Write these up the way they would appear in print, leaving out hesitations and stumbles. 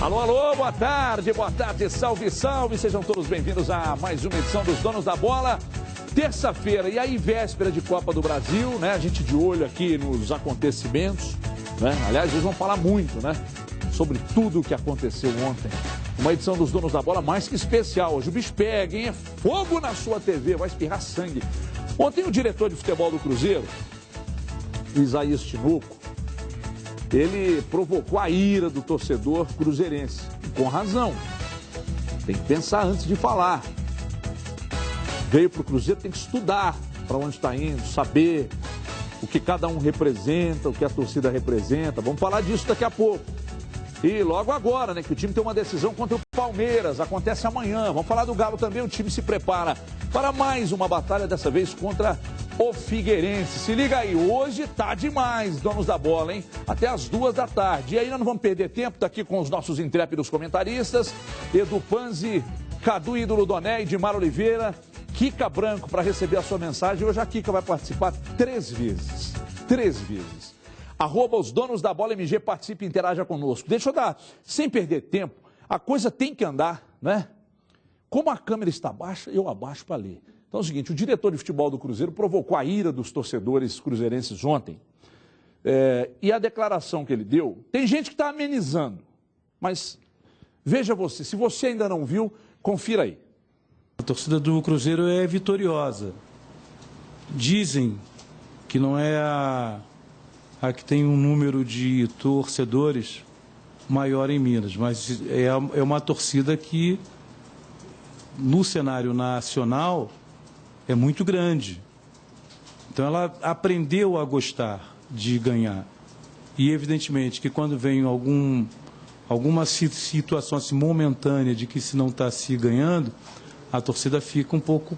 Alô, alô, boa tarde, salve, salve, sejam todos bem-vindos a mais uma edição dos Donos da Bola. Terça-feira, e aí véspera de Copa do Brasil, né? A gente de olho aqui nos acontecimentos, né? Aliás, eles vão falar muito, né? Sobre tudo o que aconteceu ontem. Uma edição dos Donos da Bola mais que especial. Hoje o bicho pega, hein? É fogo na sua TV, vai espirrar sangue. Ontem o diretor de futebol do Cruzeiro, Isaías Tinoco, ele provocou a ira do torcedor cruzeirense. E com razão. Tem que pensar antes de falar. Veio para o Cruzeiro, tem que estudar para onde está indo, saber o que cada um representa, o que a torcida representa. Vamos falar disso daqui a pouco. E logo agora, né, que o time tem uma decisão contra o Palmeiras, acontece amanhã. Vamos falar do Galo também, o time se prepara para mais uma batalha, dessa vez contra o Figueirense. Se liga aí, hoje tá demais, Donos da Bola, hein? Até as 2 da tarde. E aí nós não vamos perder tempo, tá aqui com os nossos intrépidos comentaristas, Edu Panzi, Cadu Ídolo Doné, Edmar Oliveira, Kika Branco para receber a sua mensagem. Hoje a Kika vai participar 3 vezes. 3 vezes. @ os Donos da Bola MG, participe e interaja conosco. Deixa eu dar, sem perder tempo, a coisa tem que andar, né? Como a câmera está baixa, eu abaixo para ler. Então é o seguinte, o diretor de futebol do Cruzeiro provocou a ira dos torcedores cruzeirenses ontem. E a declaração que ele deu, tem gente que está amenizando, mas veja você, se você ainda não viu, confira aí. A torcida do Cruzeiro é vitoriosa. Dizem que não é a que tem um número de torcedores maior em Minas, mas é uma torcida que, no cenário nacional, é muito grande. Então ela aprendeu a gostar de ganhar. E evidentemente que quando vem alguma situação assim, momentânea de que se não está se ganhando, a torcida fica um pouco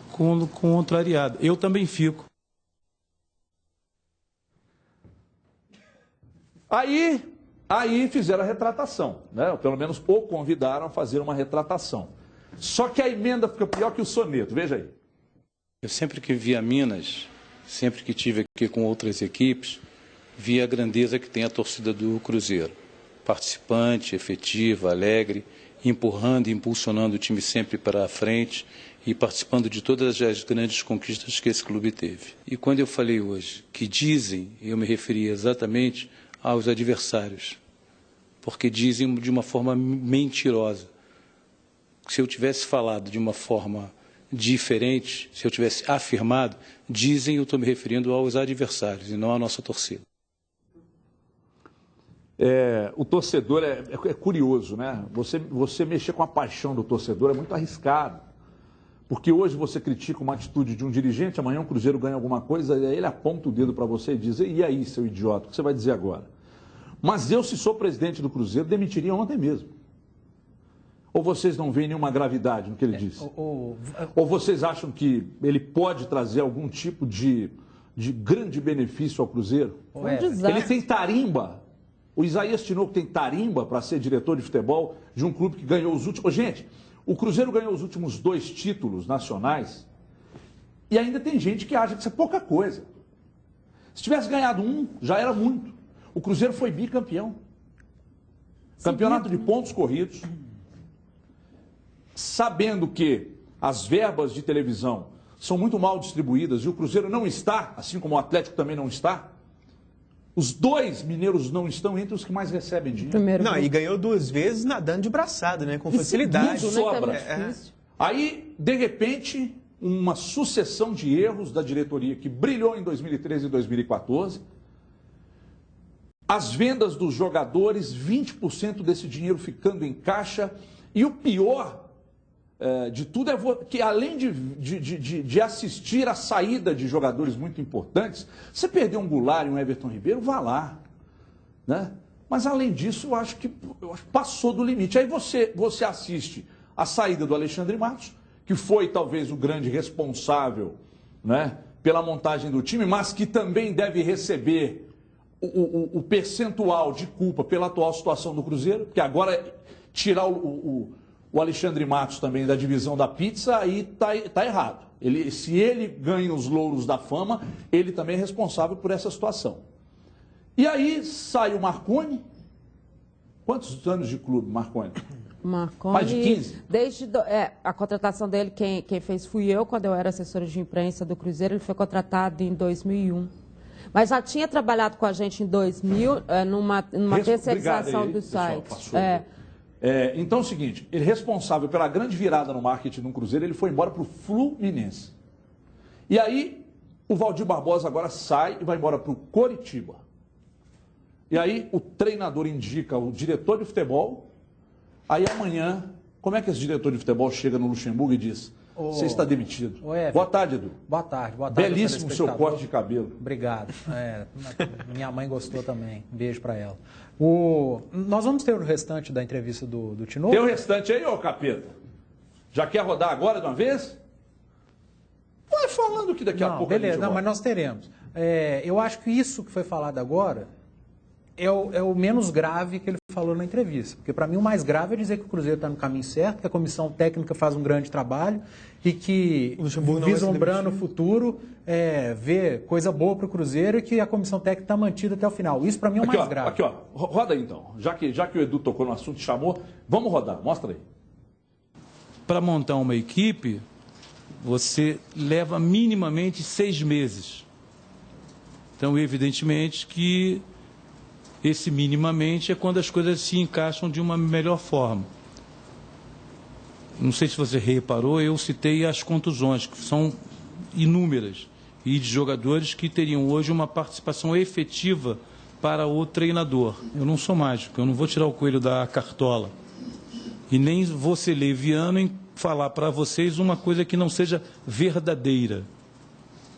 contrariada. Eu também fico. Aí fizeram a retratação, né? Ou pelo menos o convidaram a fazer uma retratação. Só que a emenda fica pior que o soneto, veja aí. Eu sempre que via Minas, sempre que estive aqui com outras equipes, via a grandeza que tem a torcida do Cruzeiro. Participante, efetiva, alegre, empurrando e impulsionando o time sempre para a frente e participando de todas as grandes conquistas que esse clube teve. E quando eu falei hoje que dizem, eu me referi exatamente aos adversários, porque dizem de uma forma mentirosa. Se eu tivesse falado de uma forma diferente, se eu tivesse afirmado, dizem, eu estou me referindo aos adversários e não à nossa torcida. O torcedor é curioso, né? Você mexer com a paixão do torcedor é muito arriscado. Porque hoje você critica uma atitude de um dirigente, amanhã o Cruzeiro ganha alguma coisa, e aí ele aponta o dedo para você e diz, e aí, seu idiota, o que você vai dizer agora? Mas eu, se sou presidente do Cruzeiro, demitiria ontem mesmo. Ou vocês não veem nenhuma gravidade no que ele disse? Ou vocês acham que ele pode trazer algum tipo de grande benefício ao Cruzeiro? Ele tem tarimba. O Isaías Tinoco tem tarimba para ser diretor de futebol de um clube que ganhou os últimos... Gente, o Cruzeiro ganhou os últimos 2 títulos nacionais e ainda tem gente que acha que isso é pouca coisa. Se tivesse ganhado um, já era muito. O Cruzeiro foi bicampeão. Campeonato de pontos corridos. Sabendo que as verbas de televisão são muito mal distribuídas e o Cruzeiro não está, assim como o Atlético também não está, os 2 mineiros não estão entre os que mais recebem dinheiro. E ganhou 2 vezes nadando de braçada, né? Com facilidade. Não sobra. Aí, de repente, uma sucessão de erros da diretoria que brilhou em 2013 e 2014. As vendas dos jogadores, 20% desse dinheiro ficando em caixa. E o pior de tudo é que, além de assistir a saída de jogadores muito importantes, você perdeu um Goulart e um Everton Ribeiro, vá lá. Né? Mas, além disso, eu acho que passou do limite. Aí você assiste a saída do Alexandre Matos, que foi talvez o grande responsável, né, pela montagem do time, mas que também deve receber o percentual de culpa pela atual situação do Cruzeiro, porque agora tirar o Alexandre Matos também da divisão da pizza, aí tá errado. Se ele ganha os louros da fama, ele também é responsável por essa situação. E aí sai o Marconi, Quantos anos de clube, Marconi? Marconi, mais de 15? Desde a contratação dele, quem fez fui eu, quando eu era assessora de imprensa do Cruzeiro. Ele foi contratado em 2001. Mas já tinha trabalhado com a gente em 2000, numa terceirização do site. Então é o seguinte, ele responsável pela grande virada no marketing do Cruzeiro, ele foi embora para o Fluminense. E aí, o Valdir Barbosa agora sai e vai embora para o Coritiba. E aí, o treinador indica o diretor de futebol. Aí, amanhã, como é que esse diretor de futebol chega no Luxemburgo e diz: você está demitido? Boa tarde, Edu. Boa tarde. Belíssimo seu corte de cabelo. Obrigado. Minha mãe gostou também. Um beijo para ela. Nós vamos ter o restante da entrevista do Tinoco? Tem o restante aí, ô capeta? Já quer rodar agora de uma vez? Vai falando que daqui a pouco beleza, a gente mas nós teremos. Eu acho que isso que foi falado agora é o menos grave que ele falou na entrevista. Porque, para mim, o mais grave é dizer que o Cruzeiro está no caminho certo, que a comissão técnica faz um grande trabalho e que, vislumbrando o futuro, vê coisa boa para o Cruzeiro e que a comissão técnica está mantida até o final. Isso, para mim, é o mais grave. Aqui, ó. Roda aí, então. Já que o Edu tocou no assunto e chamou, vamos rodar. Mostra aí. Para montar uma equipe, você leva minimamente 6 meses. Então, evidentemente que esse minimamente é quando as coisas se encaixam de uma melhor forma. Não sei se você reparou, eu citei as contusões, que são inúmeras, e de jogadores que teriam hoje uma participação efetiva para o treinador. Eu não sou mágico, eu não vou tirar o coelho da cartola. E nem vou ser leviano em falar para vocês uma coisa que não seja verdadeira.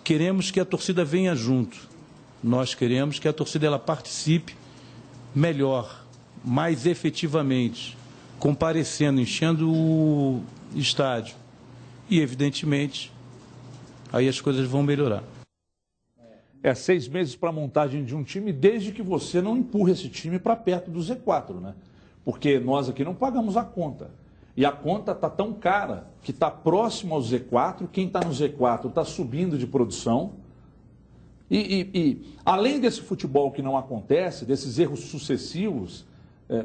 Queremos que a torcida venha junto. Nós queremos que a torcida ela participe melhor, mais efetivamente, comparecendo, enchendo o estádio. E, evidentemente, aí as coisas vão melhorar. 6 meses para a montagem de um time, desde que você não empurre esse time para perto do Z4, né? Porque nós aqui não pagamos a conta. E a conta está tão cara que está próximo ao Z4, quem está no Z4 está subindo de produção. E além desse futebol que não acontece, desses erros sucessivos,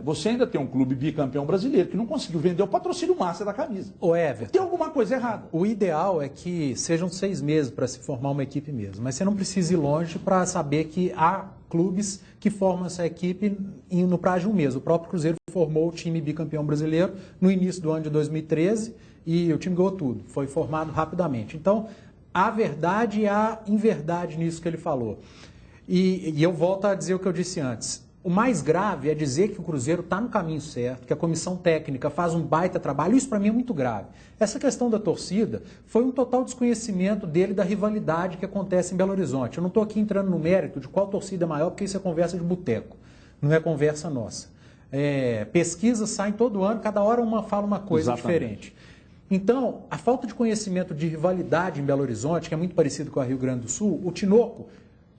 você ainda tem um clube bicampeão brasileiro que não conseguiu vender o patrocínio master da camisa. Everton, tem alguma coisa errada. O ideal é que sejam 6 meses para se formar uma equipe mesmo. Mas você não precisa ir longe para saber que há clubes que formam essa equipe no prazo de um mês. O próprio Cruzeiro formou o time bicampeão brasileiro no início do ano de 2013 e o time ganhou tudo. Foi formado rapidamente. Então, há verdade e há inverdade nisso que ele falou. E eu volto a dizer o que eu disse antes. O mais grave é dizer que o Cruzeiro está no caminho certo, que a comissão técnica faz um baita trabalho. Isso, para mim, é muito grave. Essa questão da torcida foi um total desconhecimento dele da rivalidade que acontece em Belo Horizonte. Eu não estou aqui entrando no mérito de qual torcida é maior, porque isso é conversa de boteco, não é conversa nossa. Pesquisas saem todo ano, cada hora uma fala uma coisa diferente. Então, a falta de conhecimento de rivalidade em Belo Horizonte, que é muito parecido com a Rio Grande do Sul, o Tinoco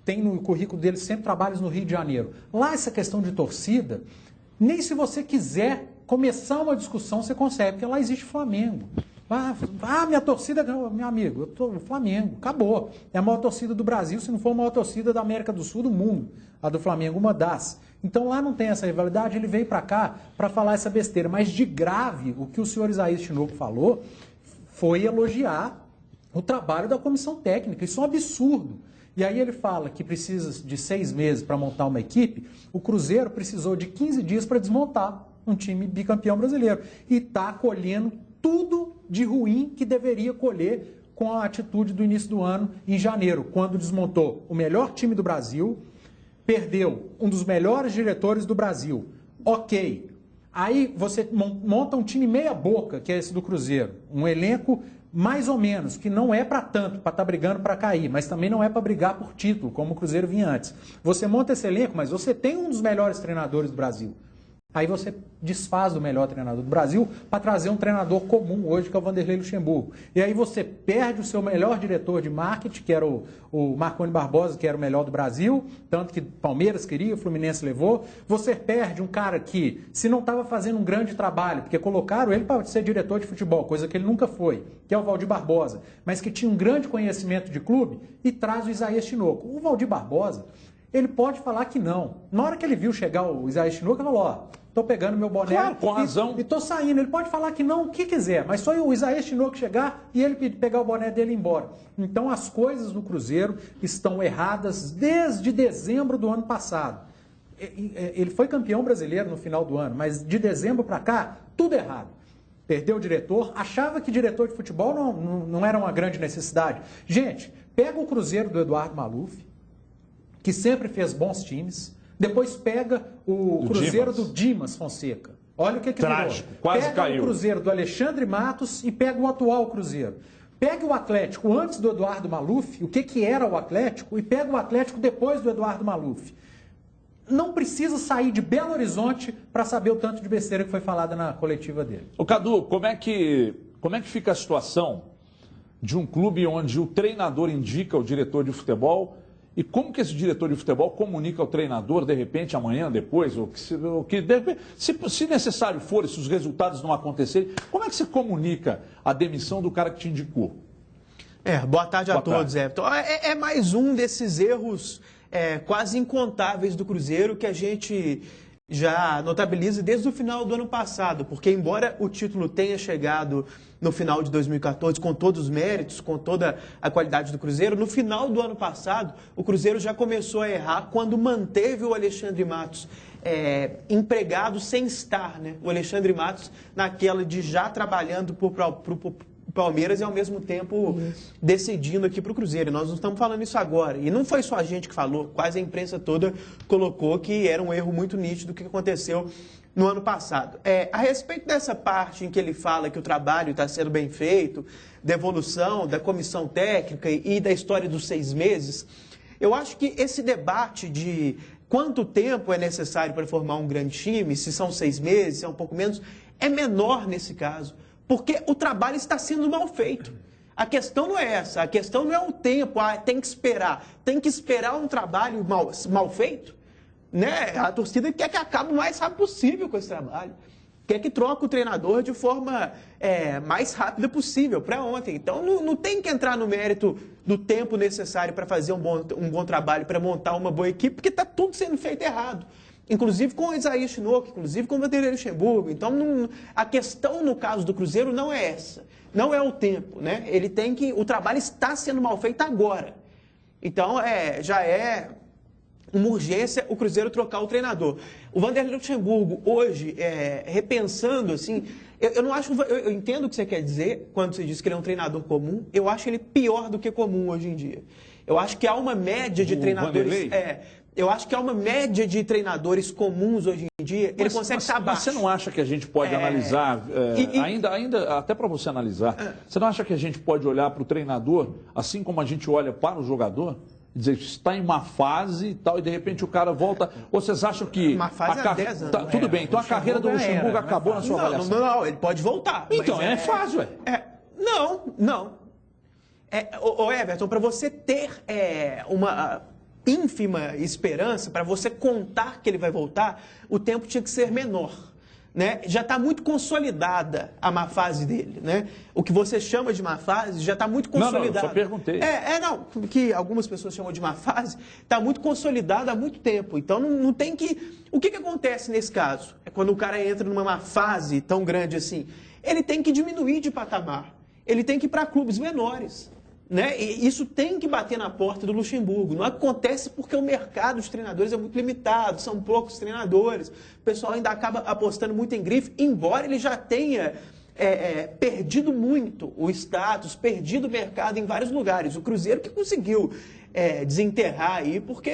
tem no currículo dele sempre trabalhos no Rio de Janeiro. Lá, essa questão de torcida, nem se você quiser começar uma discussão, você consegue, porque lá existe Flamengo. Minha torcida, meu amigo, eu tô no Flamengo, acabou. É a maior torcida do Brasil, se não for a maior torcida da América do Sul, do mundo. A do Flamengo, uma das. Então lá não tem essa rivalidade, ele veio para cá para falar essa besteira. Mas de grave, o que o senhor Isaías Tinoco falou foi elogiar o trabalho da comissão técnica. Isso é um absurdo. E aí ele fala que precisa de 6 meses para montar uma equipe. O Cruzeiro precisou de 15 dias para desmontar um time bicampeão brasileiro. E está colhendo tudo de ruim que deveria colher com a atitude do início do ano, em janeiro, quando desmontou o melhor time do Brasil, perdeu um dos melhores diretores do Brasil. Ok. Aí você monta um time meia boca, que é esse do Cruzeiro. Um elenco mais ou menos, que não é para tanto, para estar brigando para cair, mas também não é para brigar por título, como o Cruzeiro vinha antes. Você monta esse elenco, mas você tem um dos melhores treinadores do Brasil. Aí você desfaz do melhor treinador do Brasil para trazer um treinador comum hoje, que é o Vanderlei Luxemburgo. E aí você perde o seu melhor diretor de marketing, que era o Marconi Barbosa, que era o melhor do Brasil, tanto que Palmeiras queria, o Fluminense levou. Você perde um cara que, se não estava fazendo um grande trabalho, porque colocaram ele para ser diretor de futebol, coisa que ele nunca foi, que é o Valdir Barbosa, mas que tinha um grande conhecimento de clube, e traz o Isaías Tinoco. O Valdir Barbosa, ele pode falar que não. Na hora que ele viu chegar o Isaías Shinuka, ele falou, ó, tô pegando meu boné claro, com razão. E tô saindo. Ele pode falar que não, o que quiser, mas só o Isaías Shinuka chegar e ele pegar o boné dele e ir embora. Então as coisas no Cruzeiro estão erradas desde dezembro do ano passado. Ele foi campeão brasileiro no final do ano, mas de dezembro para cá, tudo errado. Perdeu o diretor, achava que diretor de futebol não era uma grande necessidade. Gente, pega o Cruzeiro do Eduardo Maluf, que sempre fez bons times, depois pega o Cruzeiro do Dimas Fonseca. Olha o que trágico, virou. quase pega caiu. O Cruzeiro do Alexandre Matos e pega o atual Cruzeiro. Pega o Atlético antes do Eduardo Maluf, o que era o Atlético, e pega o Atlético depois do Eduardo Maluf. Não precisa sair de Belo Horizonte para saber o tanto de besteira que foi falada na coletiva dele. Ô Cadu, como é que fica a situação de um clube onde o treinador indica o diretor de futebol e como que esse diretor de futebol comunica ao treinador, de repente, amanhã, depois, ou que se necessário for, se os resultados não acontecerem, como é que você comunica a demissão do cara que te indicou? Boa tarde a todos, Everton. É mais um desses erros quase incontáveis do Cruzeiro que a gente já notabiliza desde o final do ano passado, porque embora o título tenha chegado no final de 2014 com todos os méritos, com toda a qualidade do Cruzeiro, no final do ano passado o Cruzeiro já começou a errar quando manteve o Alexandre Matos empregado sem estar, né? O Alexandre Matos naquela de já trabalhando pro Palmeiras e ao mesmo tempo decidindo aqui para o Cruzeiro. Nós não estamos falando isso agora. E não foi só a gente que falou, quase a imprensa toda colocou que era um erro muito nítido que aconteceu no ano passado. A respeito dessa parte em que ele fala que o trabalho está sendo bem feito, da evolução, da comissão técnica e da história dos 6 meses, eu acho que esse debate de quanto tempo é necessário para formar um grande time, se são 6 meses, se é um pouco menos, é menor nesse caso. Porque o trabalho está sendo mal feito. A questão não é essa, a questão não é o tempo, tem que esperar um trabalho mal feito. Né? A torcida quer que acabe o mais rápido possível com esse trabalho. Quer que troque o treinador de forma mais rápida possível, para ontem. Então não tem que entrar no mérito do tempo necessário para fazer um bom trabalho, para montar uma boa equipe, porque está tudo sendo feito errado. Inclusive com o Isaías Shinuka, inclusive com o Vanderlei Luxemburgo. Então, a questão no caso do Cruzeiro não é essa. Não é o tempo, né? O trabalho está sendo mal feito agora. Então, já é uma urgência o Cruzeiro trocar o treinador. O Vanderlei Luxemburgo, hoje, repensando, assim, eu entendo o que você quer dizer quando você diz que ele é um treinador comum. Eu acho ele pior do que comum hoje em dia. Eu acho que há uma média de treinadores... Eu acho que há uma média de treinadores comuns hoje em dia, ele consegue estar abaixo. Mas você não acha que a gente pode analisar, ainda até para você analisar, você não acha que a gente pode olhar para o treinador, assim como a gente olha para o jogador, e dizer que está em uma fase e tal, e de repente o cara volta, ou vocês acham que... Uma fase há 10 anos. Tudo bem, então a carreira do Luxemburgo acabou na sua avaliação. Não, ele pode voltar. Então, é fácil, Não. Ô Everton, para você ter uma ínfima esperança, para você contar que ele vai voltar, o tempo tinha que ser menor. Né? Já está muito consolidada a má fase dele. Né? O que você chama de má fase já está muito consolidado. Não, eu só perguntei. O que algumas pessoas chamam de má fase está muito consolidado há muito tempo. Então não tem que... O que acontece nesse caso? É quando o cara entra numa má fase tão grande assim, ele tem que diminuir de patamar. Ele tem que ir para clubes menores. Né? E isso tem que bater na porta do Luxemburgo. Não acontece porque o mercado dos treinadores é muito limitado, são poucos treinadores, o pessoal ainda acaba apostando muito em grife, embora ele já tenha perdido muito o status, perdido o mercado em vários lugares. O Cruzeiro que conseguiu desenterrar aí, porque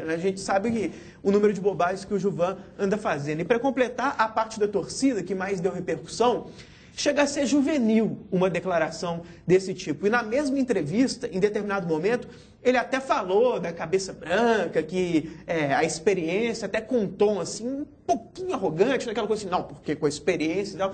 a gente sabe que o número de bobagens que o Gilvan anda fazendo. E para completar a parte da torcida que mais deu repercussão, chega a ser juvenil uma declaração desse tipo. E na mesma entrevista, em determinado momento, ele até falou da cabeça branca, que a experiência, até com um tom assim, um pouquinho arrogante, daquela coisa assim, não, porque com a experiência e tal.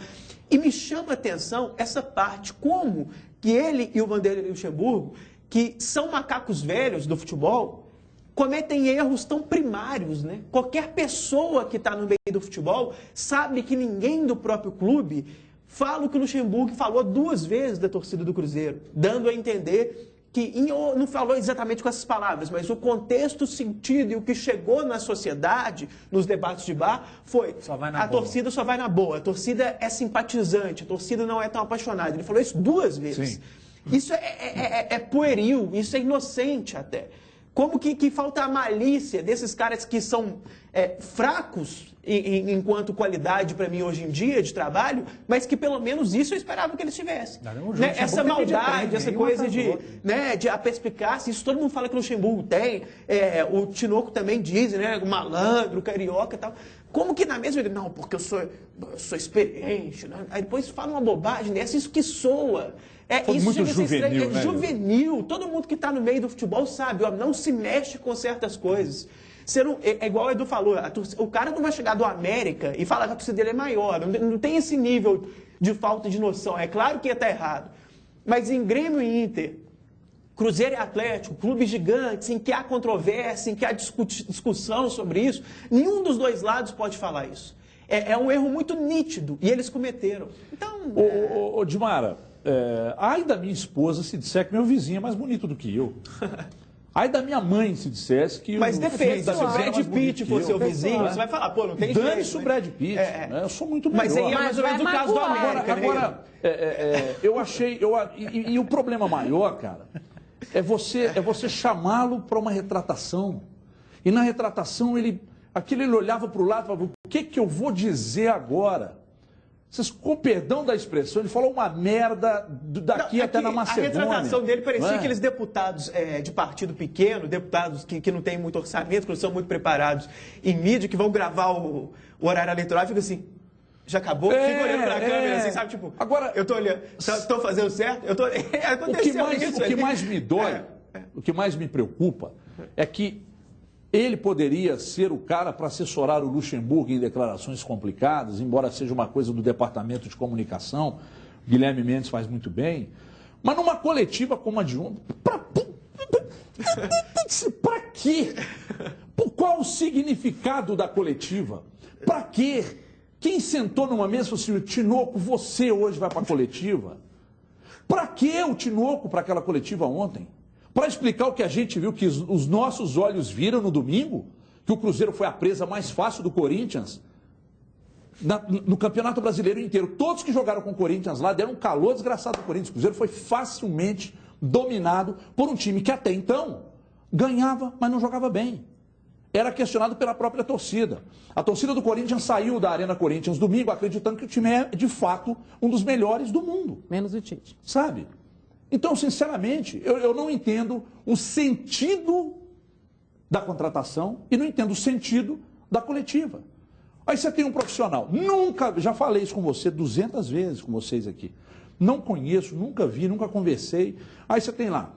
E me chama a atenção essa parte, como que ele e o Vanderlei Luxemburgo, que são macacos velhos do futebol, cometem erros tão primários, né? Qualquer pessoa que está no meio do futebol sabe que ninguém do próprio clube fala o que o Luxemburgo falou 2 vezes da torcida do Cruzeiro, dando a entender não falou exatamente com essas palavras, mas o contexto, o sentido e o que chegou na sociedade, nos debates de bar, foi torcida só vai na boa, a torcida é simpatizante, a torcida não é tão apaixonada. Ele falou isso 2 vezes. Sim. Isso é pueril, isso é inocente até. Como que falta a malícia desses caras que são fracos enquanto qualidade para mim hoje em dia de trabalho, mas que pelo menos isso eu esperava que eles tivessem. Né? Essa maldade, essa coisa de a perspicácia, isso todo mundo fala que o Luxemburgo tem, o Tinoco também diz, né? O malandro, o carioca e tal. Como que na mesma ele, não, porque eu sou experiente, né? Aí depois fala uma bobagem dessa, isso que soa. Isso muito juvenil, né? Juvenil. Todo mundo que está no meio do futebol sabe, ó, não se mexe com certas coisas. Você não, igual o Edu falou, o cara não vai chegar do América e falar que a torcida dele é maior. Não tem esse nível de falta de noção. É claro que ia estar errado. Mas em Grêmio e Inter, Cruzeiro e Atlético, clubes gigantes, em que há controvérsia, em que há discussão sobre isso, nenhum dos dois lados pode falar isso. É um erro muito nítido e eles cometeram. Então. Ô, Dimara, ai da minha esposa se disser que meu vizinho é mais bonito do que eu. Ai da minha mãe se dissesse que... Mas defende, se o Brad Pitt for seu vizinho, você vai falar, pô, não tem jeito. Dane-se o Brad Pitt, né? Eu sou muito melhor. Mas aí é mais ou menos o caso do América. Agora, eu achei... E o problema maior, cara, é você chamá-lo para uma retratação. E na retratação, ele olhava para o lado e falava, o que eu vou dizer agora? Vocês, com perdão da expressão, ele falou uma merda daqui até na Macedônia. A retratação dele parecia aqueles deputados de partido pequeno, deputados que não têm muito orçamento, que não são muito preparados em mídia, que vão gravar o horário eleitoral e ficam assim, já acabou? Fica olhando para a câmera assim, sabe? Tipo, agora, eu estou olhando, estou fazendo certo? O que mais me dói, o que mais me preocupa, é que ele poderia ser o cara para assessorar o Luxemburgo em declarações complicadas, embora seja uma coisa do Departamento de Comunicação, Guilherme Mendes faz muito bem, mas numa coletiva como a de ontem, para quê? Qual o significado da coletiva? Para quê? Quem sentou numa mesa e falou assim, Tinoco, você hoje vai para a coletiva? Para que o Tinoco para aquela coletiva ontem? Para explicar o que a gente viu, que os nossos olhos viram no domingo, que o Cruzeiro foi a presa mais fácil do Corinthians, no Campeonato Brasileiro inteiro. Todos que jogaram com o Corinthians lá deram um calor desgraçado do Corinthians. O Cruzeiro foi facilmente dominado por um time que até então ganhava, mas não jogava bem. Era questionado pela própria torcida. A torcida do Corinthians saiu da Arena Corinthians domingo acreditando que o time é, de fato, um dos melhores do mundo. Menos o Tite. Sabe? Então, sinceramente, eu não entendo o sentido da contratação e não entendo o sentido da coletiva. Aí você tem um profissional, já falei isso com você 200 vezes com vocês aqui, não conheço, nunca vi, nunca conversei. Aí você tem lá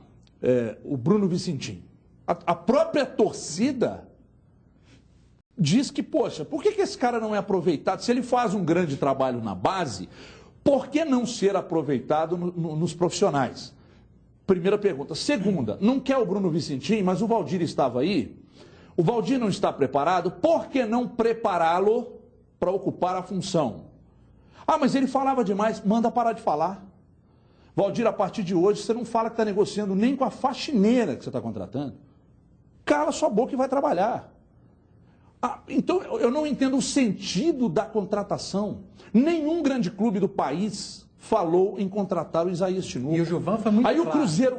o Bruno Vicentim. A própria torcida diz que, poxa, por que esse cara não é aproveitado? Se ele faz um grande trabalho na base... Por que não ser aproveitado nos profissionais? Primeira pergunta. Segunda, não quer o Bruno Vicentim, mas o Valdir estava aí. O Valdir não está preparado, por que não prepará-lo para ocupar a função? Ah, mas ele falava demais, manda parar de falar. Valdir, a partir de hoje, você não fala que está negociando nem com a faxineira que você está contratando. Cala sua boca e vai trabalhar. Então, eu não entendo o sentido da contratação. Nenhum grande clube do país falou em contratar o Isaías Tinoco. E o Gilvan foi muito claro. Aí o Cruzeiro,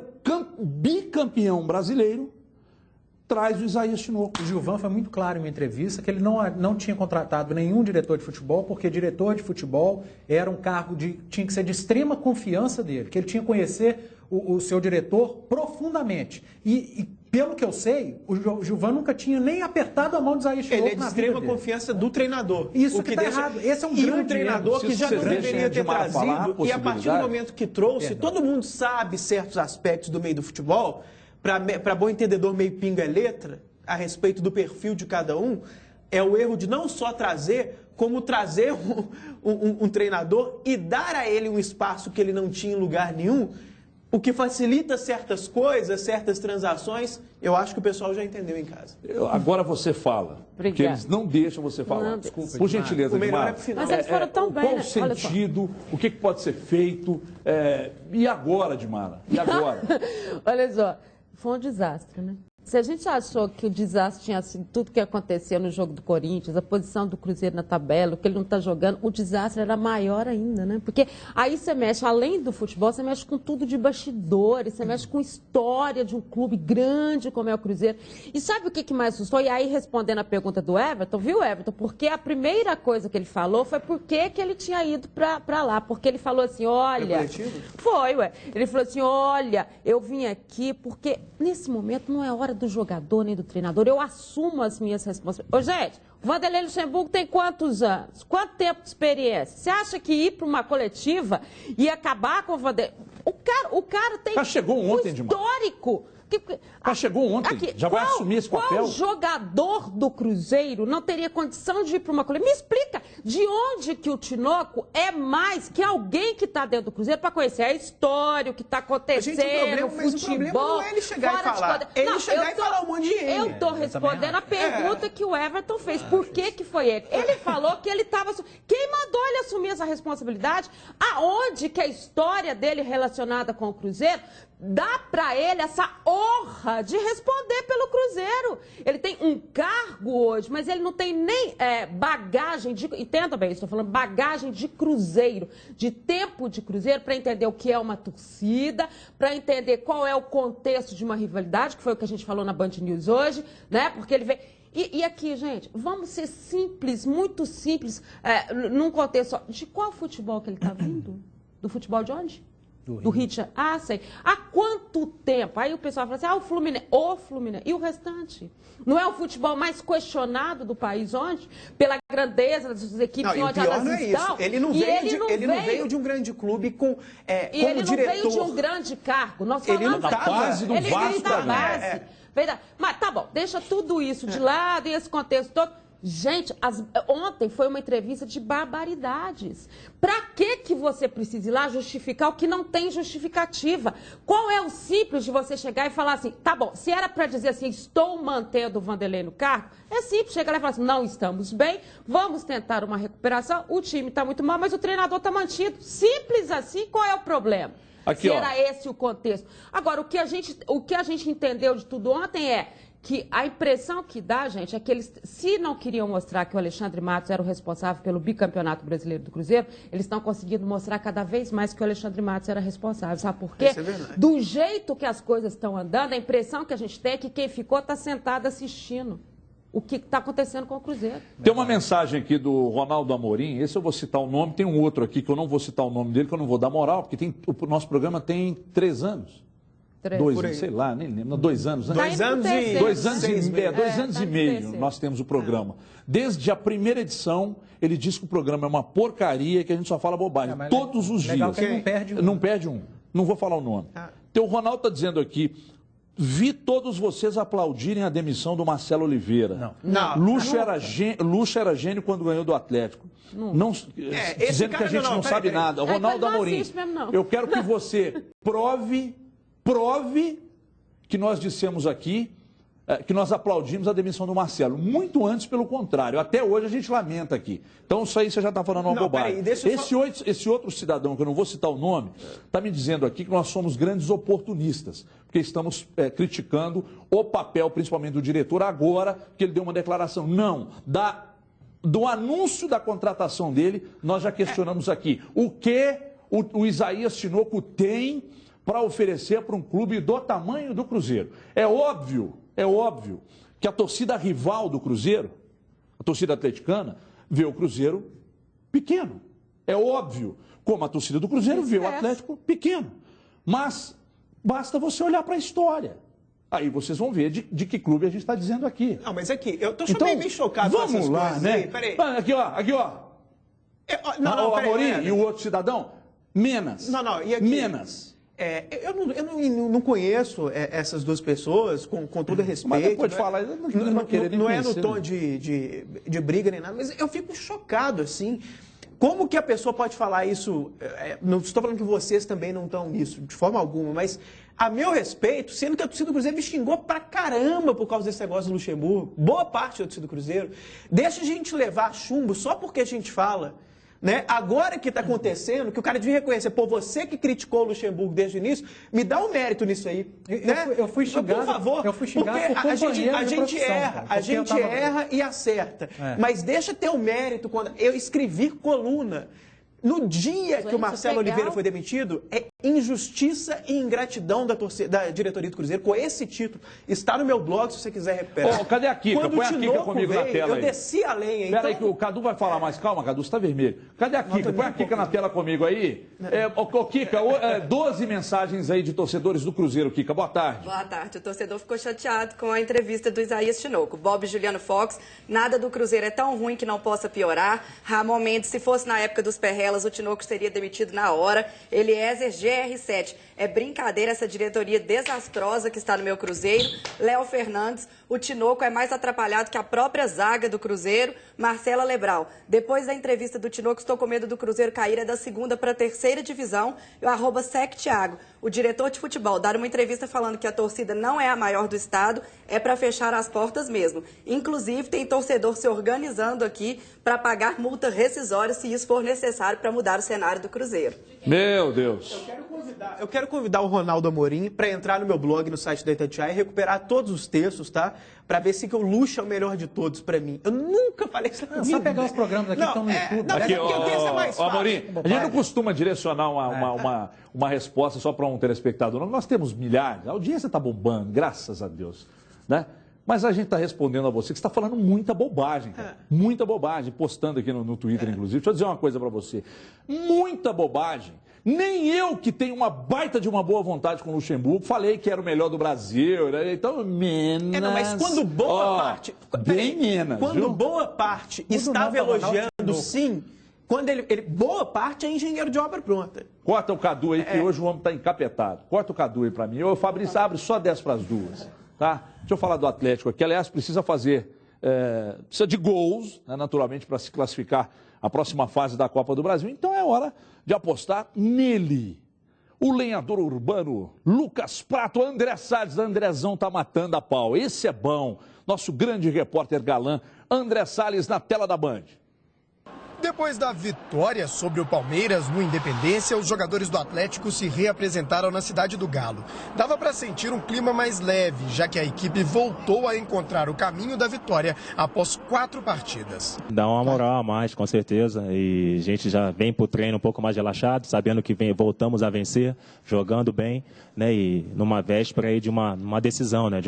bicampeão brasileiro, traz o Isaías Tinoco. O Gilvan foi muito claro em uma entrevista que ele não tinha contratado nenhum diretor de futebol, porque diretor de futebol era um cargo tinha que ser de extrema confiança dele, que ele tinha que conhecer o seu diretor profundamente. E pelo que eu sei, o Gilvan nunca tinha nem apertado a mão de Isaías Tinoco. Ele é de extrema confiança do treinador. Isso que está errado. Esse é um grande treinador que já não deveria ter trazido. E a partir do momento que trouxe, todo mundo sabe certos aspectos do meio do futebol, para bom entendedor, meio pinga é letra, a respeito do perfil de cada um, é o erro de não só trazer, como trazer um treinador e dar a ele um espaço que ele não tinha em lugar nenhum, o que facilita certas coisas, certas transações, eu acho que o pessoal já entendeu em casa. Agora você fala. Obrigada. Porque eles não deixam você falar. Desculpa, por gentileza, o melhor Edmar. é pro final. Mas eles foram tão bem, Qual né? o sentido? O que pode ser feito? E agora, Edmar? E agora? Olha só, foi um desastre, né? Se a gente achou que o desastre tinha sido tudo que aconteceu no jogo do Corinthians, a posição do Cruzeiro na tabela, o que ele não está jogando, o desastre era maior ainda, né? Porque aí você mexe, além do futebol, você mexe com tudo de bastidores, você mexe com história de um clube grande como é o Cruzeiro. E sabe o que mais assustou? E aí, respondendo a pergunta do Everton, viu, Everton? Porque a primeira coisa que ele falou foi por que ele tinha ido para lá. Porque ele falou assim, olha... Foi, ué. Ele falou assim, olha, eu vim aqui porque nesse momento não é hora do jogador nem do treinador, eu assumo as minhas responsabilidades. Ô, gente, o Vanderlei Luxemburgo tem quantos anos? Quanto tempo de experiência? Você acha que ir para uma coletiva e acabar com o Vanderlei... O cara tem Já chegou ontem, histórico. Já chegou ontem, já vai assumir esse papel? Qual jogador do Cruzeiro não teria condição de ir para uma coletiva? Me explica, de onde que o Tinoco é mais que alguém que está dentro do Cruzeiro para conhecer a história, o que está acontecendo, o futebol... Não é ele chegar e falar, ele chegar e falar um monte de gente. Eu estou respondendo a pergunta que o Everton fez. Por que foi ele? Ele falou que ele estava... Quem mandou ele assumir essa responsabilidade? Aonde que a história dele relacionada com o Cruzeiro dá para ele essa honra de responder pelo Cruzeiro? Ele tem um cargo hoje, mas ele não tem nem bagagem de... Entenda bem, estou falando bagagem de Cruzeiro, de tempo de Cruzeiro, para entender o que é uma torcida, para entender qual é o contexto de uma rivalidade, que foi o que a gente falou na Band News hoje, né? Porque ele veio... E aqui, gente, vamos ser simples, muito simples, num contexto só. De qual futebol que ele está vindo? Do futebol de onde? Do Rio de Janeiro. Ah, sei. Há quanto tempo? Aí o pessoal fala assim, o Fluminense. O Fluminense. E o restante? Não é o futebol mais questionado do país onde? Pela grandeza das equipes onde elas estão? Ele não veio de um grande clube com e ele não veio de um grande cargo. Nós falamos da base do Vasco da base. Mas tá bom, deixa tudo isso de lado e esse contexto todo. Gente, ontem foi uma entrevista de barbaridades. Para que você precisa ir lá justificar o que não tem justificativa? Qual é o simples de você chegar e falar assim, tá bom, se era para dizer assim, estou mantendo o Vanderlei no cargo, é simples, chegar lá e falar assim, não estamos bem, vamos tentar uma recuperação, o time está muito mal, mas o treinador está mantido. Simples assim, qual é o problema? Aqui, se era esse o contexto. Agora, o que a gente entendeu de tudo ontem é que a impressão que dá, gente, é que eles, se não queriam mostrar que o Alexandre Matos era o responsável pelo bicampeonato brasileiro do Cruzeiro, eles estão conseguindo mostrar cada vez mais que o Alexandre Matos era responsável. Sabe por quê? Isso é verdade. Do jeito que as coisas estão andando, a impressão que a gente tem é que quem ficou está sentado assistindo o que está acontecendo com o Cruzeiro. Tem uma mensagem aqui do Ronaldo Amorim, esse eu vou citar o nome, tem um outro aqui que eu não vou citar o nome dele, que eu não vou dar moral, porque o nosso programa tem 3 anos. 2, sei lá, nem lembro. 2 anos, né? 2 anos e... 2 anos e meio. 2 anos e meio terceiro. nós temos o programa. Desde a primeira edição, ele diz que o programa é uma porcaria, que a gente só fala bobagem. Todos os dias. Não perde um. Não vou falar o nome. Então, o Ronaldo está dizendo aqui, vi todos vocês aplaudirem a demissão do Marcelo Oliveira. Não. Luxo era gênio quando ganhou do Atlético. Dizendo que a gente não sabe nada. Ronaldo Amorim, eu quero que você prove que nós dissemos aqui, que nós aplaudimos a demissão do Marcelo. Muito antes, pelo contrário. Até hoje a gente lamenta aqui. Então isso aí você já está falando uma bobagem. Esse outro cidadão, que eu não vou citar o nome, está me dizendo aqui que nós somos grandes oportunistas, porque estamos criticando o papel, principalmente do diretor, agora que ele deu uma declaração. Não, do anúncio da contratação dele, nós já questionamos aqui. O que o Isaías Tinoco tem para oferecer para um clube do tamanho do Cruzeiro? É óbvio que a torcida rival do Cruzeiro, a torcida atleticana, vê o Cruzeiro pequeno. É óbvio, como a torcida do Cruzeiro vê o Atlético pequeno. Mas basta você olhar para a história. Aí vocês vão ver de que clube a gente está dizendo aqui. Não, mas aqui, eu estou meio chocado com essas coisas. Vamos lá, né? Peraí. Aqui, ó. O Amorim e o outro cidadão, menos. E aqui? Menos. Eu não conheço essas duas pessoas, com todo respeito. Mas depois de falar, eu não querer nem não conhecer, é no tom de briga nem nada, mas eu fico chocado, assim, Como que a pessoa pode falar isso? Não estou falando que vocês também não estão nisso, de forma alguma, mas a meu respeito, sendo que a torcida do Cruzeiro me xingou pra caramba por causa desse negócio do Luxemburgo, boa parte da torcida do Cruzeiro, deixa a gente levar chumbo só porque a gente fala, né? Agora que está acontecendo, que o cara devia reconhecer, pô, você que criticou o Luxemburgo desde o início, me dá um mérito nisso aí. Eu fui xingado, por favor, eu fui xingado porque por a gente erra, a gente erra e acerta. Mas deixa ter o mérito quando eu escrevi coluna. No dia que o Marcelo Oliveira foi demitido, é injustiça e ingratidão da diretoria do Cruzeiro com esse título. Está no meu blog, se você quiser recuperar. Cadê a Kika? Põe a Kika comigo na tela aí. Eu desci a lenha. Espera aí que o Cadu vai falar mais. Calma, Cadu, você está vermelho. Cadê a Kika? Põe a Kika na tela comigo aí. Kika, 12 mensagens aí de torcedores do Cruzeiro. Kika, boa tarde. Boa tarde. O torcedor ficou chateado com a entrevista do Isaías Tinoco. Bob Juliano Fox, nada do Cruzeiro é tão ruim que não possa piorar. Ramon Mendes, se fosse na época dos Perrelas, o Tinoco seria demitido na hora. Eliezer, GR7. É brincadeira essa diretoria desastrosa que está no meu Cruzeiro. Léo Fernandes, o Tinoco é mais atrapalhado que a própria zaga do Cruzeiro. Marcela Lebral, depois da entrevista do Tinoco, estou com medo do Cruzeiro cair da 2ª para a 3ª divisão. E o @SecTiago, o diretor de futebol, dar uma entrevista falando que a torcida não é a maior do estado, é para fechar as portas mesmo. Inclusive, tem torcedor se organizando aqui para pagar multa rescisória se isso for necessário para mudar o cenário do Cruzeiro. Meu Deus. Eu quero convidar o Ronaldo Amorim para entrar no meu blog, no site da Itatiaia, e recuperar todos os textos, tá? Para ver se que o Luxo é o melhor de todos para mim. Eu nunca falei isso na Só pegar os programas aqui que estão no YouTube. Não, aqui, é mais fácil. Amorim, a gente não costuma direcionar uma resposta só para um telespectador. Não. Nós temos milhares. A audiência está bombando, graças a Deus, né? Mas a gente está respondendo a você que está falando muita bobagem, cara. Muita bobagem, postando aqui no Twitter, inclusive. Deixa eu dizer uma coisa para você. Muita bobagem. Nem eu, que tenho uma baita de uma boa vontade com o Luxemburgo, falei que era o melhor do Brasil. Né? Então, menos... mas quando boa parte... Bem menos, quando viu? boa parte estava elogiando, sim... Quando boa parte é engenheiro de obra pronta. Corta o Cadu aí, que hoje o homem está encapetado. Corta o Cadu aí para mim. Ô, Fabrício, abre só 10 para as 2. Tá? Deixa eu falar do Atlético aqui. Aliás, precisa precisa de gols, né, naturalmente, para se classificar a próxima fase da Copa do Brasil. Então é hora de apostar nele. O lenhador urbano Lucas Prato, André Salles. Andrezão tá matando a pau. Esse é bom. Nosso grande repórter galã, André Salles, na tela da Band. Depois da vitória sobre o Palmeiras no Independência, os jogadores do Atlético se reapresentaram na cidade do Galo. Dava para sentir um clima mais leve, já que a equipe voltou a encontrar o caminho da vitória após 4 partidas. Dá uma moral a mais, com certeza, e a gente já vem para o treino um pouco mais relaxado, sabendo que voltamos a vencer, jogando bem, né, e numa véspera aí de uma decisão, né,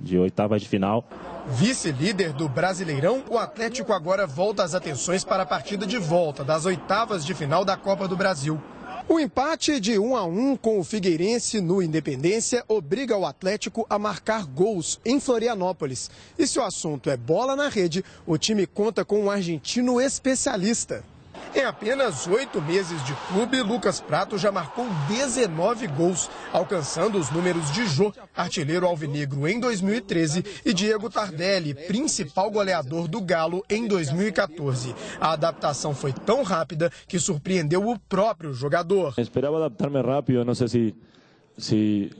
de oitavas de final. Vice-líder do Brasileirão, o Atlético agora volta as atenções para a partida de volta das oitavas de final da Copa do Brasil. O empate de 1-1 com o Figueirense no Independência obriga o Atlético a marcar gols em Florianópolis. E se o assunto é bola na rede, o time conta com um argentino especialista. Em apenas 8 meses de clube, Lucas Prato já marcou 19 gols, alcançando os números de Jô, artilheiro alvinegro em 2013, e Diego Tardelli, principal goleador do Galo em 2014. A adaptação foi tão rápida que surpreendeu o próprio jogador. Esperava adaptar-me rápido, não sei se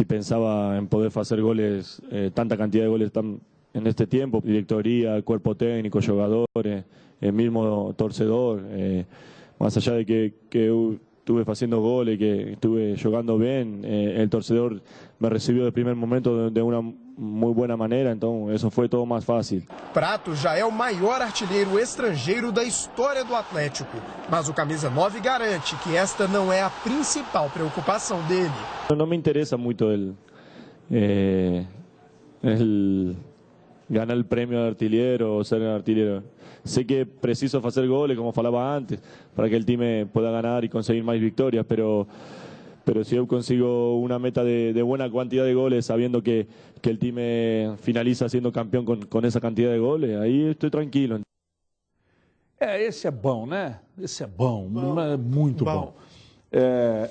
pensava em poder fazer goles, tanta quantidade de goles neste tempo. Diretoria, corpo técnico, jogadores, el mismo torcedor, más allá de que yo estuve haciendo goles, que estuve jugando bien, el torcedor me recibió de primer momento de una muy buena manera, entonces eso fue todo más fácil. Prato já é o maior artilheiro estrangeiro da história do Atlético, mas o camisa 9 garante que esta não é a principal preocupação dele. No me interesa muito el ganar el premio de artillero o ser artillero. Sé que preciso hacer goles, como falaba antes, para que el time pueda ganar y conseguir más victorias, pero si yo consigo una meta de buena cantidad de goles, sabiendo que el time finaliza siendo campeón con esa cantidad de goles, aí estoy tranquilo. Esse é bom, né? Esse é bom. Muito bom.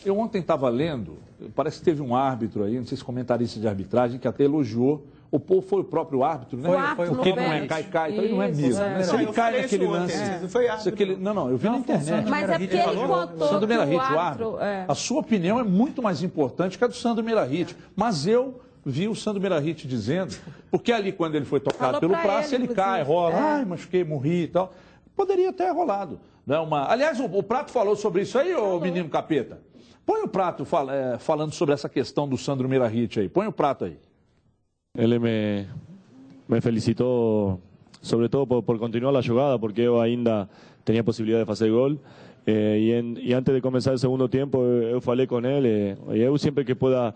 Eu ontem estava lendo, parece que teve um árbitro aí, não sei se comentarista de arbitragem, que até elogiou Ou foi o próprio árbitro, né? Porque ele não é cai, então ele não é mesmo. Se ele cai naquele lance... Não foi árbitro. Não, eu vi na internet. Mas é porque ele contou Sandro que o Meirahit, árbitro... a sua opinião é muito mais importante que a do Sandro Meirahit. Mas eu vi o Sandro Meirahit dizendo, porque ali quando ele foi tocado pelo Praça, ele cai, rola, ai, machuquei, morri e tal. Poderia ter rolado. Né? Aliás, o Prato falou sobre isso aí, ô menino capeta. Põe o Prato falando sobre essa questão do Sandro Meirahit aí. Põe o Prato aí. Ele me felicitó sobre todo por continuar la jugada, porque yo ainda tenía posibilidad de hacer gol. Y antes de comenzar el segundo tiempo, yo falei con él. Yo siempre que pueda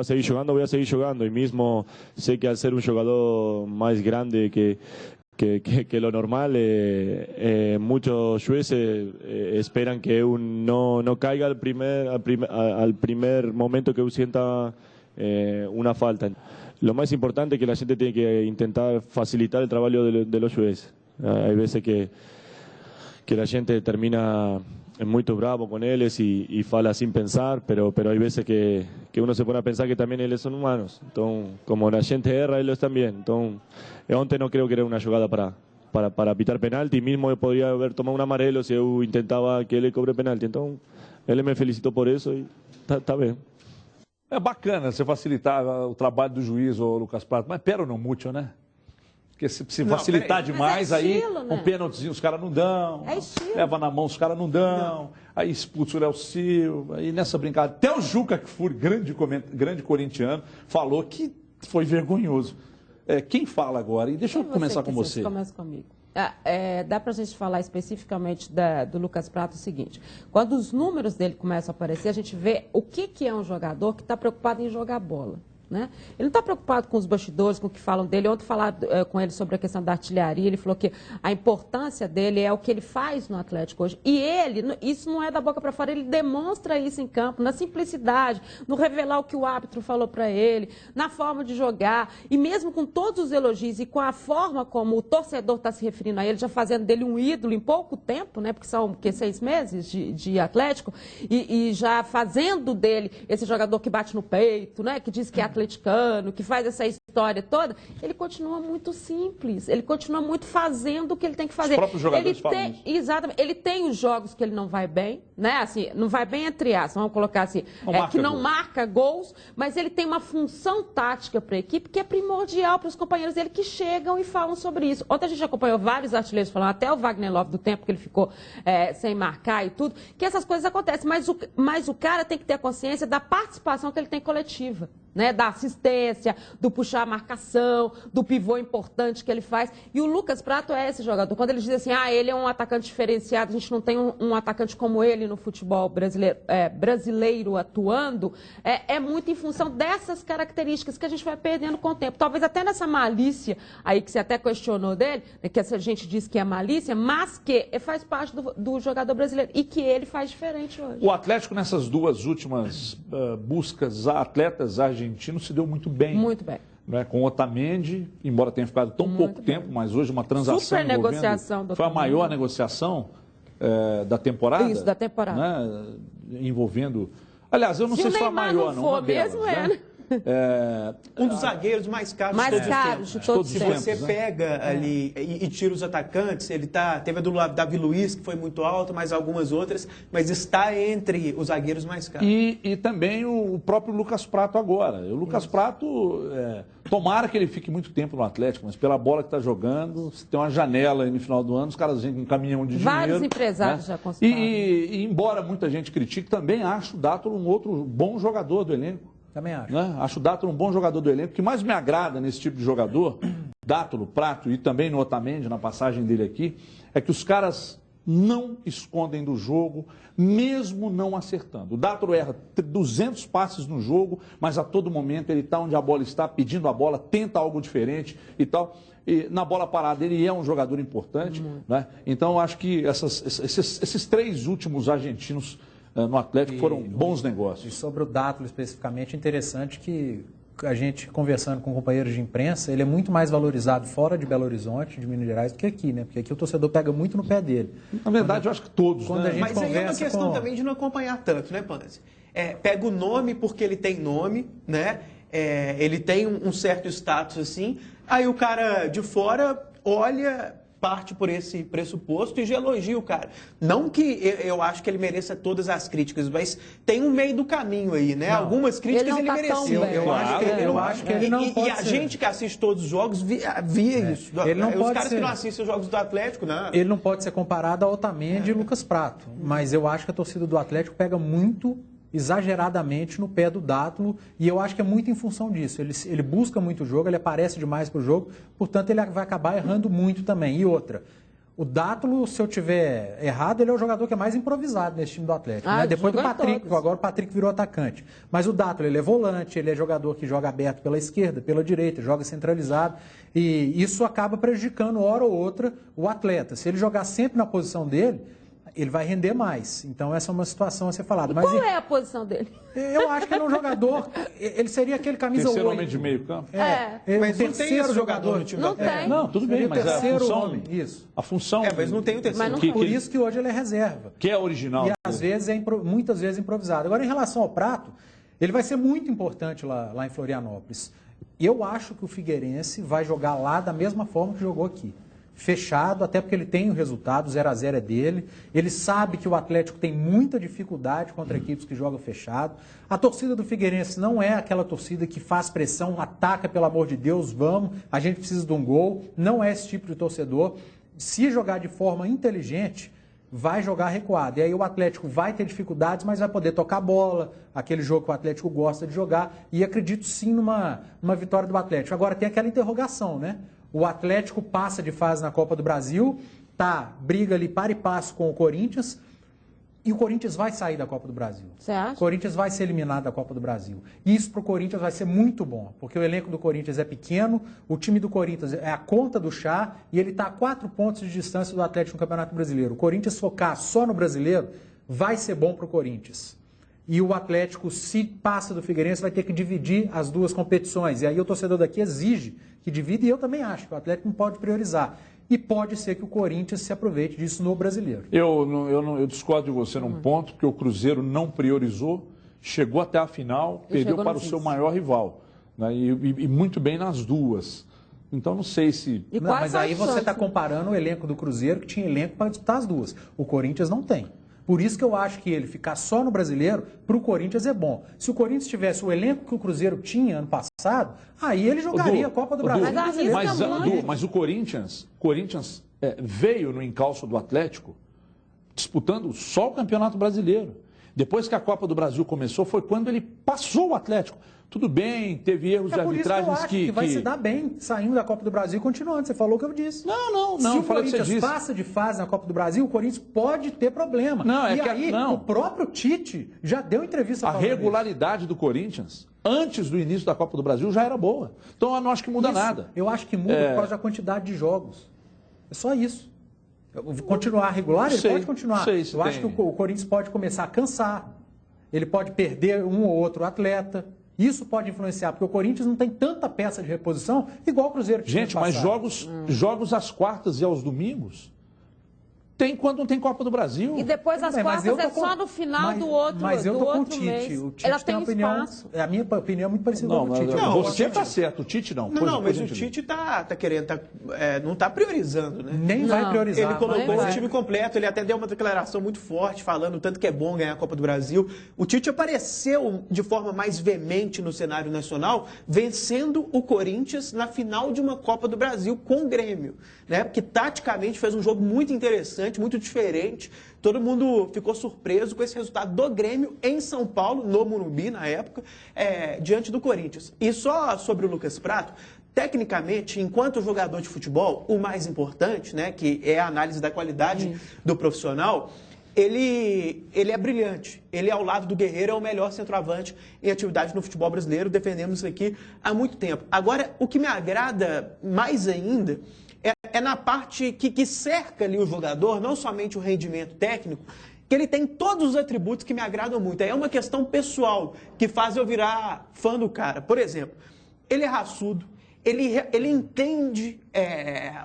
seguir jugando, voy a seguir jugando. Y mismo sé que al ser un jugador más grande que lo normal, muchos jueces esperan que no caiga al primer momento que yo sienta una falta. Lo más importante es que la gente tiene que intentar facilitar el trabajo de los jueces. Hay veces que la gente termina muy bravo con ellos y fala sin pensar, pero hay veces que uno se pone a pensar que también ellos son humanos. Entonces, como la gente erra, ellos también. Entonces, antes no creo que era una jugada para pitar penalti. Mismo yo podría haber tomado un amarelo si yo intentaba que él cobre penalti. Entonces, él me felicitó por eso y está bien. É bacana você facilitar o trabalho do juiz, ô Lucas Prato, mas pera não muito, né? Porque se facilitar demais, estilo, aí né? um pênaltizinho os caras não dão, leva na mão os caras não dão, aí expulsa o Léo Silva, aí nessa brincadeira. Até o Juca Kfouri, grande corintiano, falou que foi vergonhoso. Quem fala agora? E deixa eu começar com você. Começa comigo. Dá para a gente falar especificamente do Lucas Prato o seguinte: quando os números dele começam a aparecer, a gente vê o que é um jogador que está preocupado em jogar bola. Né? Ele não está preocupado com os bastidores, com o que falam dele. Ontem falaram com ele sobre a questão da artilharia, ele falou que a importância dele é o que ele faz no Atlético hoje. E ele, isso não é da boca para fora, ele demonstra isso em campo, na simplicidade, no revelar o que o árbitro falou para ele, na forma de jogar. E mesmo com todos os elogios e com a forma como o torcedor está se referindo a ele, já fazendo dele um ídolo em pouco tempo, né? Porque são 6 meses de Atlético, e já fazendo dele esse jogador que bate no peito, né? Que diz que é atleticano, que faz essa história toda, ele continua muito simples, ele continua muito fazendo o que ele tem que fazer. Os próprios jogadores falam isso. Exatamente, ele tem os jogos que ele não vai bem, né? Assim, não vai bem entre aspas, vamos colocar assim, que não marca gols, mas ele tem uma função tática para a equipe que é primordial para os companheiros dele que chegam e falam sobre isso. Ontem a gente acompanhou vários artilheiros falando, até o Wagner Love, do tempo que ele ficou sem marcar e tudo, que essas coisas acontecem, mas o cara tem que ter a consciência da participação que ele tem coletiva. Né, da assistência, do puxar a marcação, do pivô importante que ele faz. E o Lucas Prato é esse jogador. Quando ele diz assim, ele é um atacante diferenciado, a gente não tem um atacante como ele no futebol brasileiro atuando, é muito em função dessas características que a gente vai perdendo com o tempo. Talvez até nessa malícia aí que você até questionou dele, né, que essa gente diz que é malícia, mas que faz parte do jogador brasileiro e que ele faz diferente hoje. O Atlético, nessas duas últimas buscas a atletas argentinos, se deu muito bem. Muito bem. Né? Com o Otamendi, embora tenha ficado tão pouco tempo, mas hoje uma transação super negociação do foi a maior negociação da temporada. Isso, da temporada. Né? Envolvendo... Aliás, eu não sei se foi a maior, não. Uma delas, mesmo né? Um dos zagueiros mais caros de todos os tempos. Se você pega ali e tira os atacantes, ele teve a do Davi Luiz, que foi muito alto, mas algumas outras, mas está entre os zagueiros mais caros. E também o próprio Lucas Prato agora. O Lucas Prato, tomara que ele fique muito tempo no Atlético, mas pela bola que está jogando, se tem uma janela aí no final do ano, os caras vêm com um caminhão de dinheiro. Vários empresários, né? Já consultaram. E embora muita gente critique, também acho o Dátolo um outro bom jogador do elenco. Também acho. Né? Acho o Dátolo um bom jogador do elenco. O que mais me agrada nesse tipo de jogador, Dátolo, Prato e também no Otamendi, na passagem dele aqui, é que os caras não escondem do jogo, mesmo não acertando. O Dátolo erra 200 passes no jogo, mas a todo momento ele está onde a bola está, pedindo a bola, tenta algo diferente e tal. E na bola parada ele é um jogador importante. Né? Então eu acho que esses 3 últimos argentinos no Atlético foram bons negócios. E sobre o Dátolo especificamente, interessante que a gente conversando com companheiros de imprensa, ele é muito mais valorizado fora de Belo Horizonte, de Minas Gerais, do que aqui, né? Porque aqui o torcedor pega muito no pé dele. Na verdade, eu acho que todos, quando né? a gente Mas aí é uma questão também de não acompanhar tanto, né, Panzi? Pega o nome porque ele tem nome, né? ele tem um certo status assim, aí o cara de fora olha, parte por esse pressuposto e já elogia o cara. Não que eu acho que ele mereça todas as críticas, mas tem um meio do caminho aí, né? Não. Algumas críticas ele merecia. Eu acho que ele não pode ser. E a gente que assiste todos os jogos via isso. Ele não os caras que não assistem os jogos do Atlético, não. Ele não pode ser comparado a Otamendi e Lucas Prato, mas eu acho que a torcida do Atlético pega muito exageradamente no pé do Dátulo, e eu acho que é muito em função disso. Ele busca muito o jogo, ele aparece demais pro jogo, portanto ele vai acabar errando muito também. E outra, o Dátulo, se eu tiver errado, ele é o jogador que é mais improvisado nesse time do Atlético. Né? Depois do Patrick, agora o Patrick virou atacante. Mas o Dátulo, ele é volante, ele é jogador que joga aberto pela esquerda, pela direita, joga centralizado, e isso acaba prejudicando, hora ou outra, o atleta. Se ele jogar sempre na posição dele, ele vai render mais. Então, essa é uma situação a ser falada. Mas qual é a posição dele? Eu acho que ele é um jogador... Ele seria aquele camisa 8. Terceiro homem de meio campo? Mas não tem esse jogador no time do Atlético. Tem. Não, tudo bem, mas a função... Homem. Isso. A função... mas não tem o terceiro. Por isso que hoje ele é reserva. Que é original. E às vezes muitas vezes improvisado. Agora, em relação ao Prato, ele vai ser muito importante lá em Florianópolis. Eu acho que o Figueirense vai jogar lá da mesma forma que jogou aqui. Fechado, até porque ele tem o resultado, 0-0 é dele. Ele sabe que o Atlético tem muita dificuldade contra equipes que jogam fechado. A torcida do Figueirense não é aquela torcida que faz pressão, ataca, pelo amor de Deus, vamos, a gente precisa de um gol. Não é esse tipo de torcedor. Se jogar de forma inteligente, vai jogar recuado. E aí o Atlético vai ter dificuldades, mas vai poder tocar bola, aquele jogo que o Atlético gosta de jogar. E acredito sim numa vitória do Atlético. Agora tem aquela interrogação, né? O Atlético passa de fase na Copa do Brasil, briga ali par e passo com o Corinthians, e o Corinthians vai sair da Copa do Brasil. Você acha? O Corinthians vai ser eliminado da Copa do Brasil. Isso para o Corinthians vai ser muito bom, porque o elenco do Corinthians é pequeno, o time do Corinthians é a conta do chá, e ele está a 4 pontos de distância do Atlético no Campeonato Brasileiro. O Corinthians focar só no Brasileiro vai ser bom para o Corinthians. E o Atlético, se passa do Figueirense, vai ter que dividir as duas competições. E aí o torcedor daqui exige que divida, e eu também acho que o Atlético não pode priorizar. E pode ser que o Corinthians se aproveite disso no Brasileiro. Eu discordo de você num ponto, porque o Cruzeiro não priorizou, chegou até a final, perdeu para o seu maior rival. Né? E muito bem nas duas. Então não sei se... Mas aí você está comparando o elenco do Cruzeiro, que tinha elenco para disputar as duas. O Corinthians não tem. Por isso que eu acho que ele ficar só no Brasileiro, para o Corinthians é bom. Se o Corinthians tivesse o elenco que o Cruzeiro tinha ano passado, aí ele jogaria a Copa do Brasil. Mas o Corinthians veio no encalço do Atlético disputando só o Campeonato Brasileiro. Depois que a Copa do Brasil começou, foi quando ele passou o Atlético. Tudo bem, teve erros de arbitragens que vai se dar bem saindo da Copa do Brasil e continuando. Você falou o que eu disse. Não. Se o Corinthians passa de fase na Copa do Brasil, o Corinthians pode ter problema. O próprio Tite já deu entrevista. A regularidade do Corinthians, antes do início da Copa do Brasil, já era boa. Então eu não acho que muda nada. Eu acho que muda por causa da quantidade de jogos. É só isso. Continuar regular, ele pode continuar. Eu acho que o Corinthians pode começar a cansar. Ele pode perder um ou outro atleta. Isso pode influenciar, porque o Corinthians não tem tanta peça de reposição igual o Cruzeiro. Gente, mas jogos às quartas e aos domingos tem quando não tem Copa do Brasil. E depois as quartas só no final do outro mês. Mas eu tô com o Tite. O Tite ela tem uma opinião. A minha opinião é muito parecida com o Tite. Você está certo, o Tite não. Mas o Tite tá querendo, não está priorizando, né? Nem vai priorizar. Ele colocou o time completo, ele até deu uma declaração muito forte, falando o tanto que é bom ganhar a Copa do Brasil. O Tite apareceu de forma mais veemente no cenário nacional, vencendo o Corinthians na final de uma Copa do Brasil com o Grêmio, né? Porque taticamente fez um jogo muito interessante, muito diferente. Todo mundo ficou surpreso com esse resultado do Grêmio em São Paulo, no Morumbi, na época, diante do Corinthians. E só sobre o Lucas Prato, tecnicamente, enquanto jogador de futebol, o mais importante, né, que é a análise da qualidade do profissional, ele é brilhante. Ele, ao lado do Guerreiro, é o melhor centroavante em atividade no futebol brasileiro. Defendemos isso aqui há muito tempo. Agora, o que me agrada mais ainda é na parte que cerca ali o jogador, não somente o rendimento técnico, que ele tem todos os atributos que me agradam muito. É uma questão pessoal que faz eu virar fã do cara. Por exemplo, ele é raçudo, ele entende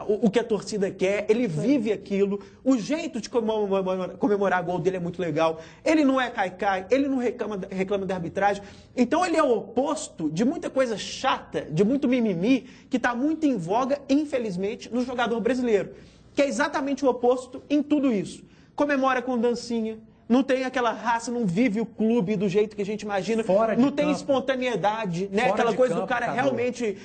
o que a torcida quer, ele vive aquilo, o jeito de comemorar gol dele é muito legal, ele não é caicai, ele não reclama da arbitragem, então ele é o oposto de muita coisa chata, de muito mimimi, que está muito em voga, infelizmente, no jogador brasileiro, que é exatamente o oposto em tudo isso. Comemora com dancinha, não tem aquela raça, não vive o clube do jeito que a gente imagina, não tem espontaneidade, né? Aquela coisa do cara realmente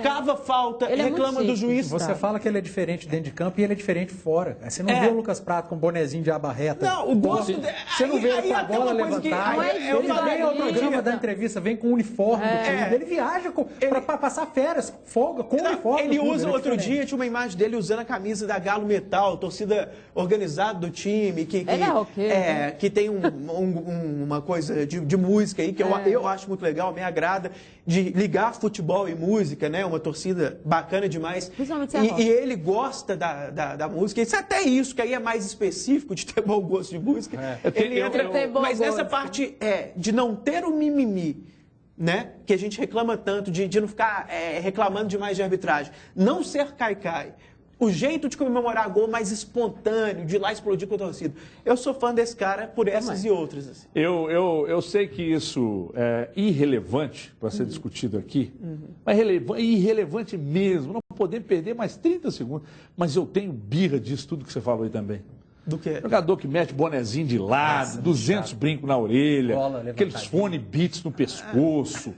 cava falta, reclama do juiz. Você fala que ele é diferente dentro de campo e ele é diferente fora. Você não vê o Lucas Prato com um bonezinho de aba reta. Não, o gosto... Você não vê ele com a bola levantar. Ele vem ao programa da entrevista, vem com o uniforme do time. Ele viaja para passar férias, folga com o uniforme. Ele usa outro dia, tinha uma imagem dele usando a camisa da Galo Metal, torcida organizada do time, que tem uma coisa de música aí, que eu acho muito legal, me agrada, de ligar futebol e música, né? Uma torcida bacana demais. E ele gosta da música. Isso até isso, que aí é mais específico de ter bom gosto de música. Mas nessa parte de não ter o mimimi, né? Que a gente reclama tanto, de não ficar reclamando demais de arbitragem. Não ser caicai. O jeito de comemorar gol mais espontâneo, de ir lá explodir com a torcida. Eu sou fã desse cara por essas e outras. Assim. Eu sei que isso é irrelevante para ser discutido aqui, mas irrelevante mesmo. Não podemos perder mais 30 segundos. Mas eu tenho birra disso, tudo que você falou aí também. Do quê? Jogador que mete bonezinho de lado, 200 brincos na orelha, aqueles fone beats no pescoço.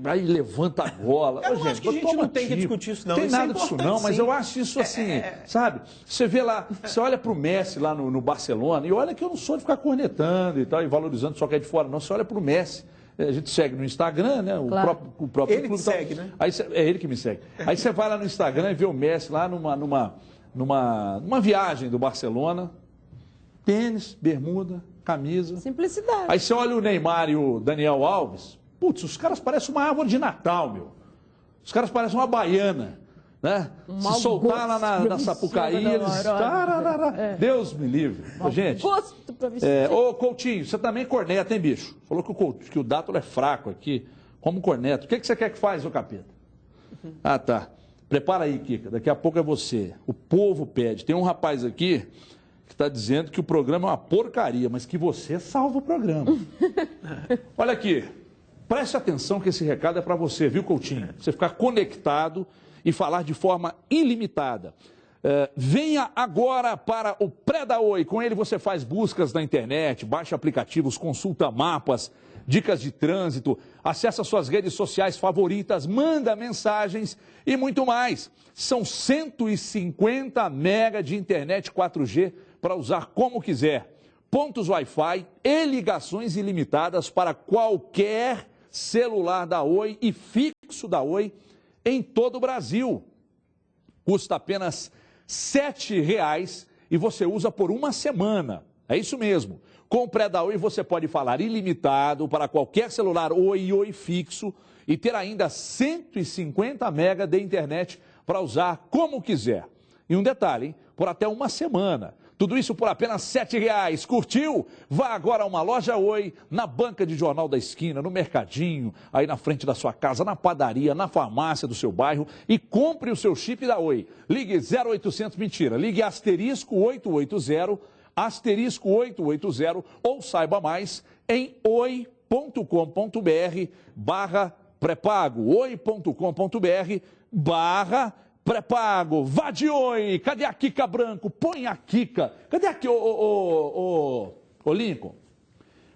Aí levanta a bola. Eu acho que a gente não tem que discutir isso, não. Tem nada disso, não, mas eu acho isso assim, sabe? Você vê lá, você olha pro Messi lá no Barcelona, e olha que eu não sou de ficar cornetando e tal, e valorizando só que é de fora, não. Você olha pro Messi, a gente segue no Instagram, né? O próprio ele clube. Ele segue, né? Aí é ele que me segue. Aí você vai lá no Instagram e vê o Messi lá numa viagem do Barcelona, tênis, bermuda, camisa. Simplicidade. Aí você olha o Neymar e o Daniel Alves. Putz, os caras parecem uma árvore de Natal, meu. Os caras parecem uma baiana, né? Se soltar lá na Sapucaí, eles... Deus me livre. Gente, ô Coutinho, você também corneta, hein, bicho? Falou que o Dátolo é fraco aqui, como corneta. O que você quer que faz, ô capeta? Ah, tá. Prepara aí, Kika, daqui a pouco é você. O povo pede. Tem um rapaz aqui que está dizendo que o programa é uma porcaria, mas que você salva o programa. Olha aqui. Preste atenção que esse recado é para você, viu, Coutinho? Você ficar conectado e falar de forma ilimitada. Venha agora para o Pré da Oi. Com ele você faz buscas na internet, baixa aplicativos, consulta mapas, dicas de trânsito, acessa suas redes sociais favoritas, manda mensagens e muito mais. São 150 mega de internet 4G para usar como quiser. Pontos Wi-Fi e ligações ilimitadas para qualquer celular da Oi e fixo da Oi em todo o Brasil. Custa apenas R$ 7,00 e você usa por uma semana. É isso mesmo. Com o Pré da Oi você pode falar ilimitado para qualquer celular Oi e Oi fixo e ter ainda 150 mega de internet para usar como quiser. E um detalhe, hein? Por até uma semana. Tudo isso por apenas R$ 7,00. Curtiu? Vá agora a uma loja Oi, na banca de jornal da esquina, no mercadinho, aí na frente da sua casa, na padaria, na farmácia do seu bairro e compre o seu chip da Oi. Ligue 0800, ligue asterisco 880, asterisco 880 ou saiba mais em oi.com.br/pré-pago, oi.com.br/pré-pago. Vá de Oi. Cadê a Kika Branco? Põe a Kika. Cadê aqui, ô Lincoln?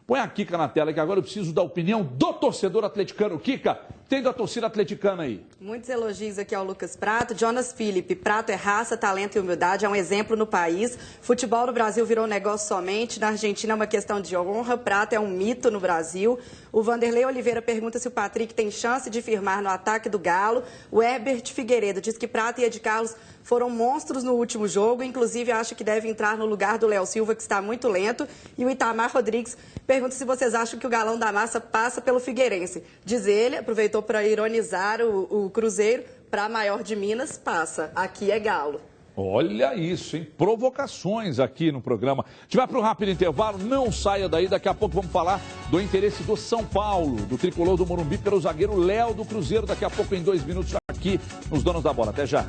Põe a Kika na tela que agora eu preciso da opinião do torcedor atleticano. Kika, tem da torcida atleticana aí. Muitos elogios aqui ao Lucas Prato. Jonas Felipe, Prato é raça, talento e humildade, é um exemplo no país. Futebol no Brasil virou um negócio somente, na Argentina é uma questão de honra, Prato é um mito no Brasil. O Vanderlei Oliveira pergunta se o Patrick tem chance de firmar no ataque do Galo. O Herbert Figueiredo diz que Prato e Ed Carlos foram monstros no último jogo, inclusive acha que deve entrar no lugar do Léo Silva, que está muito lento. E o Itamar Rodrigues pergunta se vocês acham que o Galão da Massa passa pelo Figueirense. Diz ele, aproveitou para ironizar o Cruzeiro, para a maior de Minas, passa. Aqui é Galo. Olha isso, hein? Provocações aqui no programa. A gente vai para um rápido intervalo, não saia daí. Daqui a pouco vamos falar do interesse do São Paulo, do tricolor do Morumbi, pelo zagueiro Léo do Cruzeiro. Daqui a pouco, em 2 minutos, aqui nos Donos da Bola. Até já.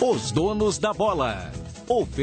Os Donos da Bola.